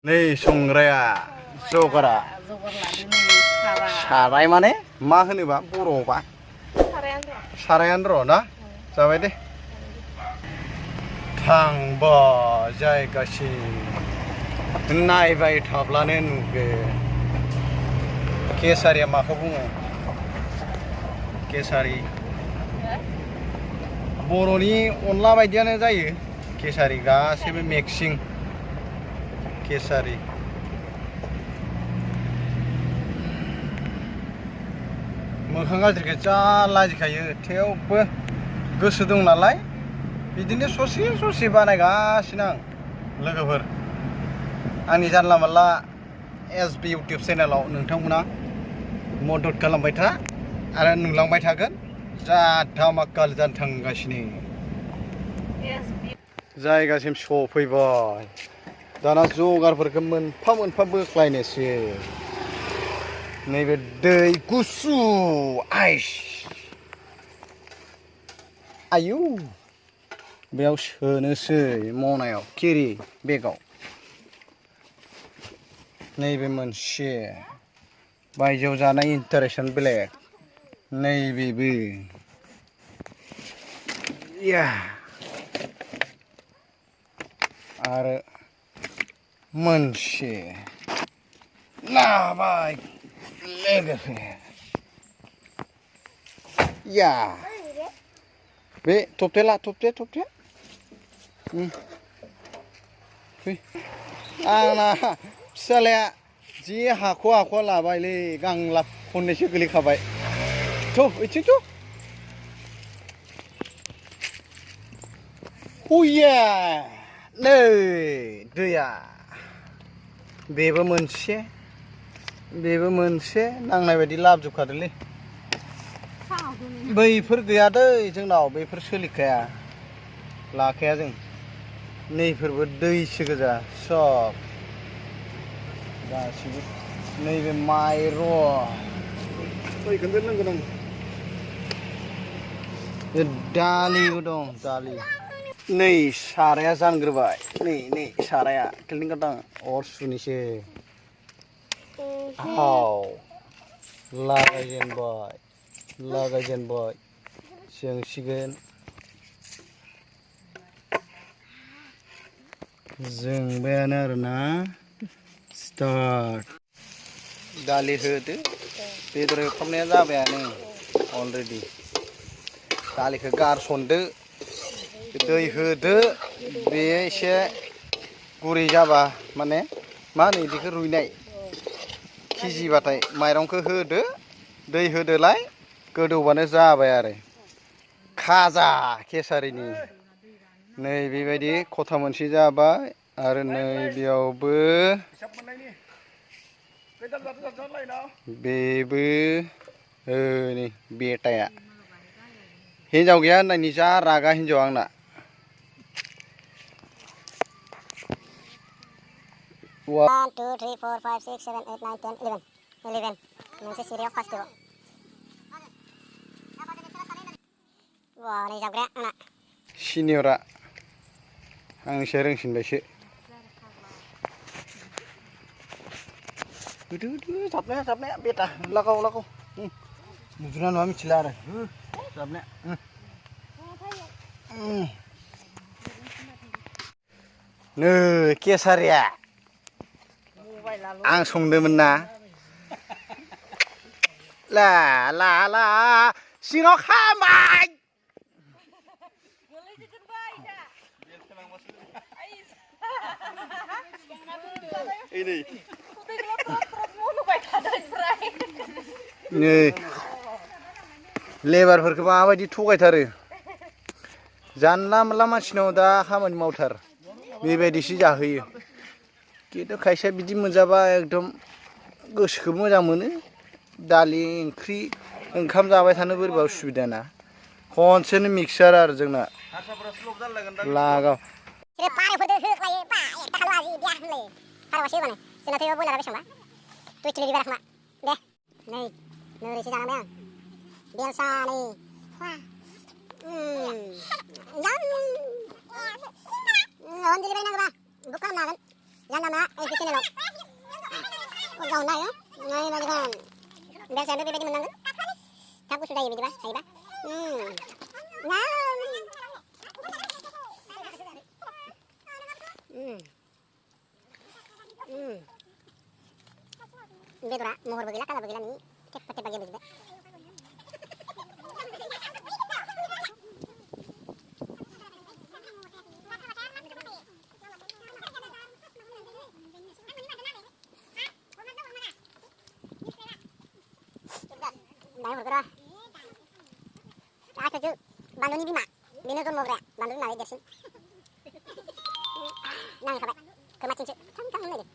नै संग्राया जगारा साराय माने मा होनोबा बर'आवबा सारायानो र' ना जाबाय दे थांबा जायगासिम नायबाय थाब्लानो नुगोन केसारिया माखौ बुङो केसारि बर'नि अनला बायदियानो जायो केसारि गासैबो मिक्सिं केसारि मोखां गाज्रिखौ जा लाजिखायो थेवबो गोसो दं नालाय बिदिनो ससे बानायगासिनो आं लोगोफोर आंनि जानला मानला एसबि इउटिउब चेनेलाव नोंथांमोना मदद खालामबाय था आरो नुलांबाय थागोन जा धामाकाल जानो थांगासिनो जायगासिम सफैबाय दाना जगारफोरखौ मोनफा मोनफा बोख्लायनोसै नैबे दै गुसु आइस आयु बेयाव सोनोसै मनायाव केरि बेगाव नैबे मोनसे बायजोआव जानाय इन्टारेस्टआनो बेलेग नैबेबो या आरो मोनसे लाबाय लोगोफोर या बे थबथे ला थबथे फै आंना फिसालाया जि हाख'वा लाबायलै गांलाब खननैसो गोलैखाबाय थ' ओइथिंथ' हुइया नै दैया बेबो मोनसे नांनाय बायदि लाबोजोबखादोंलै बैफोर गैया दै जोंनाव बैफोर सोलिखाया लाखाया जों नैफोरबो दैसो गोजा सब गासिबो नैबे माइरं फैगोन लोंगोन आं दालिबो दं दालि नै साराया जानग्रोबाय नै साराया क्लिन गादां अर सुनिसै आव लागायजेनबाय जोंसिगोन जोंबायानो आरोना स्टार्ट दालि होदो बेदर एवफ्रामनाया जाबायानो अलरेडि दालिखौ गारसनदो दै होदो बे एसे गुरै जाबा माने मा होनो बिदिखौ रुइनाय खिजिबाथाय माइरंखौ होदो दै होदोलाय गोदौबानो जाबाय आरो खाजा केसारिनि नै बेबायदि खथा मोनसे जाबाय आरो नै बेयावबो बेबो नै बेटाया हिन्जाव गैया होननायनि जा रागा हिन्जाव आंना 1 2 3 4 5 6 7 8 9 10 11 मोनसे सिरियाव फार्स्ट वाह नै जाग्राया आंना सिनियरा आंनिसो रोंसिनबायसो होदो जाबनाया बेटा लागाव नुदोंना नुवा मिथिला आरो जाबनाया नै केसारिया आं संदोंमोन ना ला सिङाव खामाय नै लेबारफोरखौ माबायदि थगायथारो जानला मोनला मानसिनाव दा खामानि मावथार बेबायदिसो जाहोयो खिन्थु खायसेया बिदि मोनजाबा एकदम गोसोखौ मोजां मोनो दालि ओंख्रि ओंखाम जाबाय थानो बोरैबा उसुबिदा ना खनसेनो मिक्सार आरो जोंना लागाव Yan nama itu channel. Oh gaun na yo. Ngai ba kan. Biasa ada bebek menang. Aku sudah ya bidiba. Hai ba. Nah. Bedora mohor bagila kala bagila ni cepat bagi bidiba. Dai horgora. Aka ju bandoni bima. Bina ton mogra. Bandoni nawe dersin. Nang khabai. Kemacin cu. Kam kam ne.